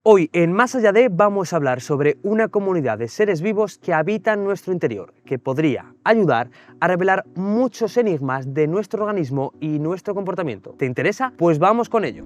Hoy en Más allá de vamos a hablar sobre una comunidad de seres vivos que habitan nuestro interior, que podría ayudar a revelar muchos enigmas de nuestro organismo y nuestro comportamiento. ¿Te interesa? Pues vamos con ello.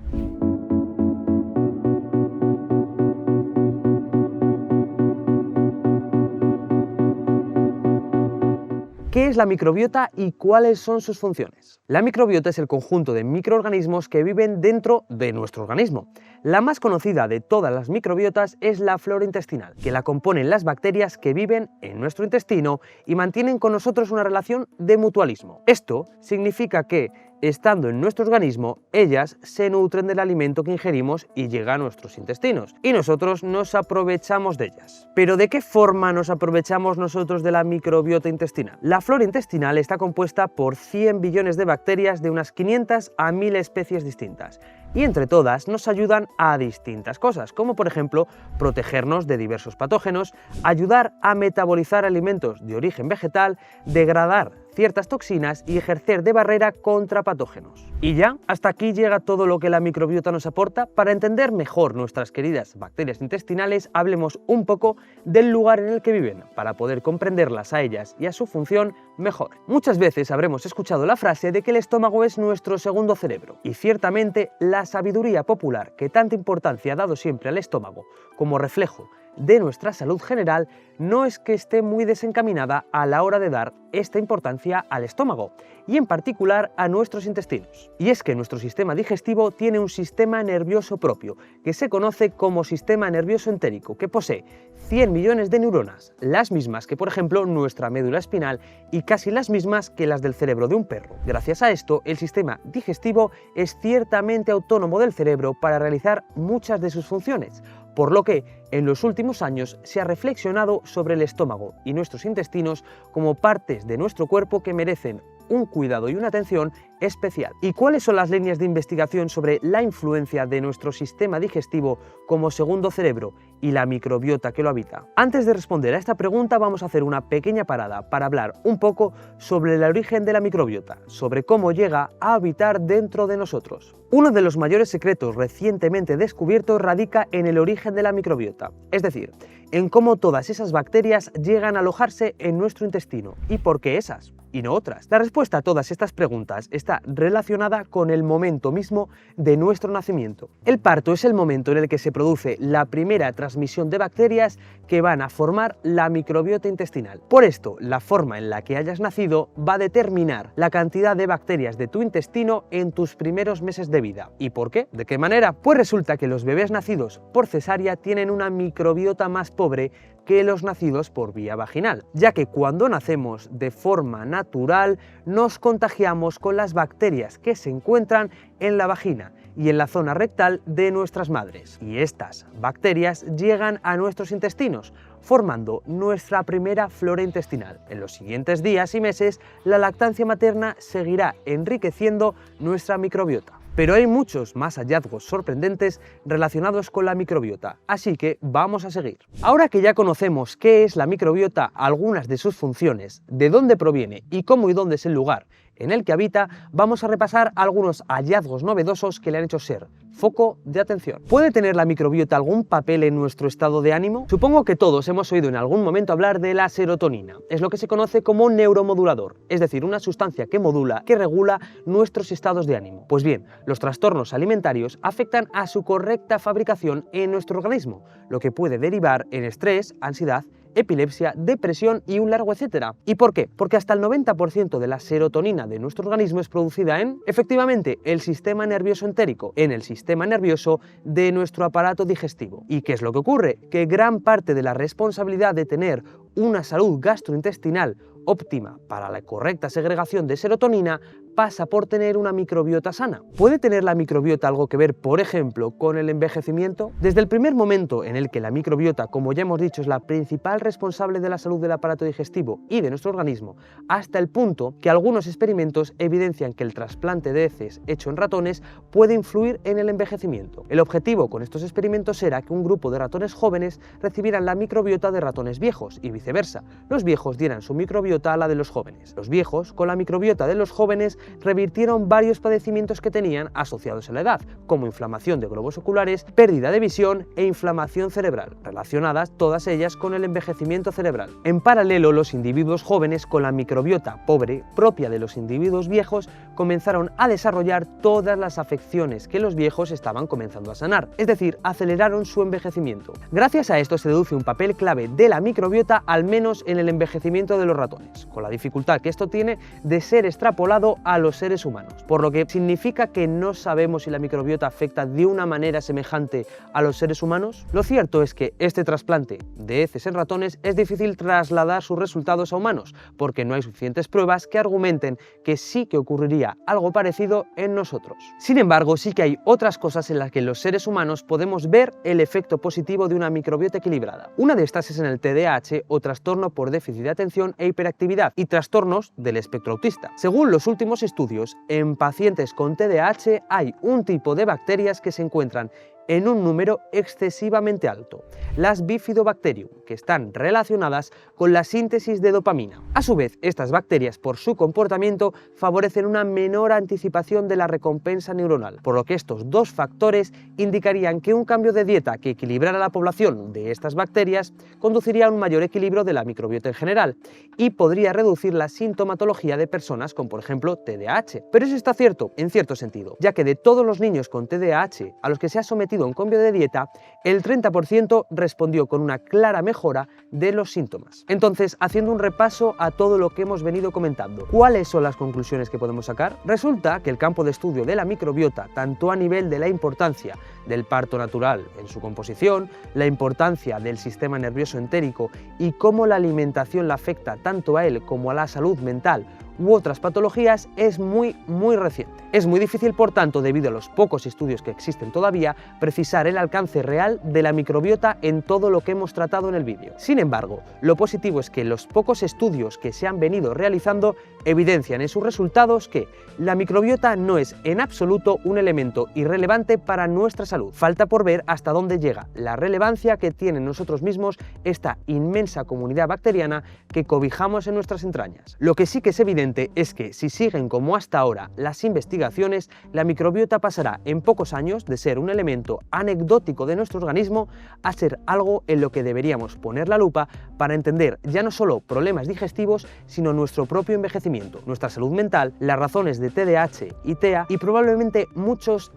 ¿Qué es la microbiota y cuáles son sus funciones? La microbiota es el conjunto de microorganismos que viven dentro de nuestro organismo. La más conocida de todas las microbiotas es la flora intestinal, que la componen las bacterias que viven en nuestro intestino y mantienen con nosotros una relación de mutualismo. Esto significa que, estando en nuestro organismo, ellas se nutren del alimento que ingerimos y llega a nuestros intestinos, y nosotros nos aprovechamos de ellas. ¿Pero de qué forma nos aprovechamos nosotros de la microbiota intestinal? La flora intestinal está compuesta por 100 billones de bacterias de unas 500 a 1000 especies distintas, y entre todas nos ayudan a distintas cosas, como por ejemplo protegernos de diversos patógenos, ayudar a metabolizar alimentos de origen vegetal, degradar ciertas toxinas y ejercer de barrera contra patógenos. Y ya, hasta aquí llega todo lo que la microbiota nos aporta. Para entender mejor nuestras queridas bacterias intestinales, hablemos un poco del lugar en el que viven, para poder comprenderlas a ellas y a su función mejor. Muchas veces habremos escuchado la frase de que el estómago es nuestro segundo cerebro, y ciertamente la sabiduría popular que tanta importancia ha dado siempre al estómago como reflejo de nuestra salud general no es que esté muy desencaminada a la hora de dar esta importancia al estómago y en particular a nuestros intestinos. Y es que nuestro sistema digestivo tiene un sistema nervioso propio que se conoce como sistema nervioso entérico, que posee 100 millones de neuronas, las mismas que por ejemplo nuestra médula espinal y casi las mismas que las del cerebro de un perro. Gracias a esto, el sistema digestivo es ciertamente autónomo del cerebro para realizar muchas de sus funciones, por lo que en los últimos años se ha reflexionado sobre el estómago y nuestros intestinos como partes de nuestro cuerpo que merecen un cuidado y una atención especial. ¿Y cuáles son las líneas de investigación sobre la influencia de nuestro sistema digestivo como segundo cerebro y la microbiota que lo habita? Antes de responder a esta pregunta vamos a hacer una pequeña parada para hablar un poco sobre el origen de la microbiota, sobre cómo llega a habitar dentro de nosotros. Uno de los mayores secretos recientemente descubiertos radica en el origen de la microbiota, es decir, en cómo todas esas bacterias llegan a alojarse en nuestro intestino y por qué esas y no otras. La respuesta a todas estas preguntas está relacionada con el momento mismo de nuestro nacimiento. El parto es el momento en el que se produce la primera transmisión de bacterias que van a formar la microbiota intestinal. Por esto, la forma en la que hayas nacido va a determinar la cantidad de bacterias de tu intestino en tus primeros meses de vida. ¿Y por qué? ¿De qué manera? Pues resulta que los bebés nacidos por cesárea tienen una microbiota más pobre que los nacidos por vía vaginal, ya que cuando nacemos de forma natural nos contagiamos con las bacterias que se encuentran en la vagina y en la zona rectal de nuestras madres. Y estas bacterias llegan a nuestros intestinos, formando nuestra primera flora intestinal. En los siguientes días y meses, la lactancia materna seguirá enriqueciendo nuestra microbiota. Pero hay muchos más hallazgos sorprendentes relacionados con la microbiota, así que vamos a seguir. Ahora que ya conocemos qué es la microbiota, algunas de sus funciones, de dónde proviene y cómo y dónde es el lugar en el que habita, vamos a repasar algunos hallazgos novedosos que le han hecho ser foco de atención. ¿Puede tener la microbiota algún papel en nuestro estado de ánimo? Supongo que todos hemos oído en algún momento hablar de la serotonina. Es lo que se conoce como neuromodulador, es decir, una sustancia que modula, que regula nuestros estados de ánimo. Pues bien, los trastornos alimentarios afectan a su correcta fabricación en nuestro organismo, lo que puede derivar en estrés, ansiedad, epilepsia, depresión y un largo etcétera. ¿Y por qué? Porque hasta el 90% de la serotonina de nuestro organismo es producida en, efectivamente, el sistema nervioso entérico, en el sistema nervioso de nuestro aparato digestivo. ¿Y qué es lo que ocurre? Que gran parte de la responsabilidad de tener una salud gastrointestinal óptima para la correcta segregación de serotonina pasa por tener una microbiota sana. ¿Puede tener la microbiota algo que ver, por ejemplo, con el envejecimiento? Desde el primer momento en el que la microbiota, como ya hemos dicho, es la principal responsable de la salud del aparato digestivo y de nuestro organismo, hasta el punto que algunos experimentos evidencian que el trasplante de heces hecho en ratones puede influir en el envejecimiento. El objetivo con estos experimentos era que un grupo de ratones jóvenes recibieran la microbiota de ratones viejos y viceversa. Los viejos dieran su microbiota microbiota a la de los jóvenes. Los viejos, con la microbiota de los jóvenes, revirtieron varios padecimientos que tenían asociados a la edad, como inflamación de globos oculares, pérdida de visión e inflamación cerebral, relacionadas todas ellas con el envejecimiento cerebral. En paralelo, los individuos jóvenes con la microbiota pobre, propia de los individuos viejos, comenzaron a desarrollar todas las afecciones que los viejos estaban comenzando a sanar, es decir, aceleraron su envejecimiento. Gracias a esto se deduce un papel clave de la microbiota, al menos en el envejecimiento de los ratones, con la dificultad que esto tiene de ser extrapolado a los seres humanos, por lo que significa que no sabemos si la microbiota afecta de una manera semejante a los seres humanos. Lo cierto es que este trasplante de heces en ratones es difícil trasladar sus resultados a humanos, porque no hay suficientes pruebas que argumenten que sí que ocurriría algo parecido en nosotros. Sin embargo, sí que hay otras cosas en las que los seres humanos podemos ver el efecto positivo de una microbiota equilibrada. Una de estas es en el TDAH, o trastorno por déficit de atención e hiperactividad, y trastornos del espectro autista. Según los últimos estudios, en pacientes con TDAH hay un tipo de bacterias que se encuentran en un número excesivamente alto, las Bifidobacterium, que están relacionadas con la síntesis de dopamina. A su vez, estas bacterias, por su comportamiento, favorecen una menor anticipación de la recompensa neuronal, por lo que estos dos factores indicarían que un cambio de dieta que equilibrara la población de estas bacterias conduciría a un mayor equilibrio de la microbiota en general y podría reducir la sintomatología de personas con, por ejemplo, TDAH. Pero eso está cierto, en cierto sentido, ya que de todos los niños con TDAH a los que se ha sometido a un cambio de dieta, el 30% respondió con una clara mejora de los síntomas. Entonces, haciendo un repaso a todo lo que hemos venido comentando, ¿cuáles son las conclusiones que podemos sacar? Resulta que el campo de estudio de la microbiota, tanto a nivel de la importancia del parto natural en su composición, la importancia del sistema nervioso entérico y cómo la alimentación la afecta tanto a él como a la salud mental u otras patologías, es muy reciente. Es muy difícil, por tanto, debido a los pocos estudios que existen todavía, precisar el alcance real de la microbiota en todo lo que hemos tratado en el vídeo. Sin embargo, lo positivo es que los pocos estudios que se han venido realizando evidencian en sus resultados que la microbiota no es en absoluto un elemento irrelevante para nuestra salud. Falta por ver hasta dónde llega la relevancia que tiene en nosotros mismos esta inmensa comunidad bacteriana que cobijamos en nuestras entrañas. Lo que sí que es evidente es que si siguen como hasta ahora las investigaciones, la microbiota pasará en pocos años de ser un elemento anecdótico de nuestro organismo a ser algo en lo que deberíamos poner la lupa para entender ya no solo problemas digestivos, sino nuestro propio envejecimiento, nuestra salud mental, las razones de TDAH y TEA y probablemente muchos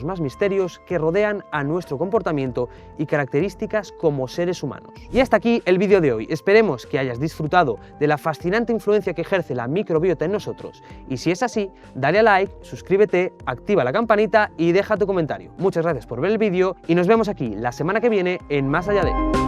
más misterios que rodean a nuestro comportamiento y características como seres humanos. Y hasta aquí el vídeo de hoy. Esperemos que hayas disfrutado de la fascinante influencia que ejerce la microbiota en nosotros, y si es así, dale a like, suscríbete, activa la campanita y deja tu comentario. Muchas gracias por ver el vídeo y nos vemos aquí la semana que viene en Más Allá de.